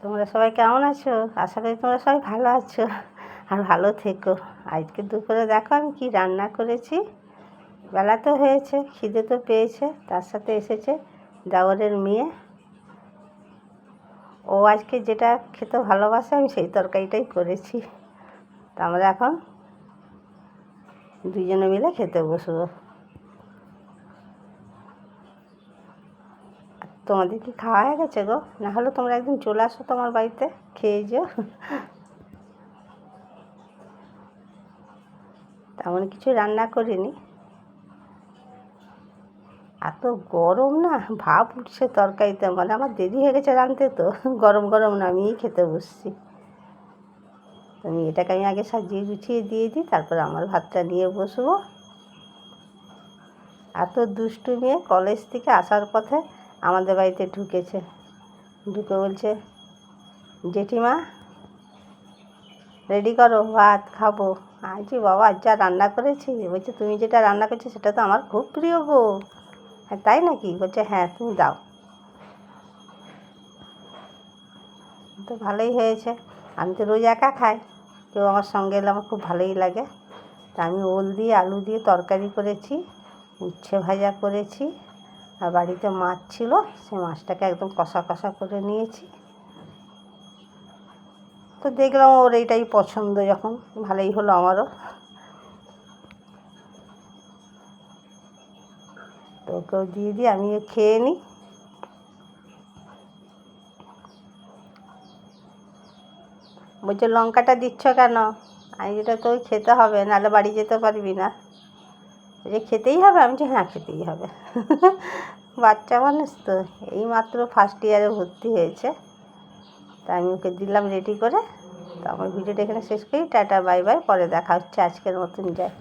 তোমরা সবাই কেমন আছো? আশা করি তোমরা সবাই ভালো আছো আর ভালো থেকো। আজকে দুপুরে দেখো আমি কি রান্না করেছি। বেলা তো হয়েছে, খিদে তো পেয়েছে, তার সাথে এসেছে দেওরের মেয়ে। ও আজকে যেটা খেতে ভালোবাসে আমি সেই তরকারিটাই করেছি। তা আমরা এখন দুজনে মিলে খেতে বসবো। তোমাদের কি খাওয়া হয়ে গেছে গো? না হলে তোমরা একদিন চলে আসো তোমার বাড়িতে, খেয়ে যেও। তেমন কিছু রান্না করিনি। এত গরম না, ভাপ উঠছে তরকারিতে, মানে আমার দেরি হয়ে গেছে রাঁধতে, তো গরম গরম নামিয়েই খেতে বসছি। এটাকে আমি আগে সাজিয়ে গুছিয়ে দিয়ে দিই, তারপর আমার ভাতটা নিয়ে বসবো। এত দুষ্টু মেয়ে কলেজ থেকে আসার পথে আমাদের বাড়িতে ঢুকেছে, ঢুকে বলছে, জেঠিমা রেডি করো, ভাত খাবো। আছি বাবা, আজ যা রান্না করেছি। বলছে, তুমি যেটা রান্না করছো সেটা তো আমার খুব প্রিয় গো। হ্যাঁ, তাই নাকি? বলছে, হ্যাঁ তুমি দাও। তো ভালোই হয়েছে। আমি তো রোজ একা খাই, কেউ আমার সঙ্গে এলে আমার খুব ভালোই লাগে। তা আমি ওল দিয়ে আলু দিয়ে তরকারি করেছি, উচ্ছে ভাজা করেছি, আর বাড়িতে মাছ ছিল, সেই মাছটাকে একদম কষা কষা করে নিয়েছি। তো দেখলাম ওর এইটাই পছন্দ, যখন ভালোই হলো আমারও। তো ওকেও দিয়ে দিই, আমিও খেয়ে নিই। বলছে, লঙ্কাটা দিচ্ছ কেন? আমি যেটা তোকে খেতে হবে, নাহলে বাড়ি যেতে পারবি না। বলছে, খেতেই হবে? আমি বলছি, হ্যাঁ খেতেই হবে। বাচ্চা মানুষ তো, এই মাত্র ফার্স্ট ইয়ারে ভর্তি হয়েছে। তা আমি ওকে দিলাম রেডি করে। তো আমার ভিডিওটা এখানে শেষ করি। টাটা, বাই বাই, পরে দেখা হচ্ছে। আজকের মতন যাই।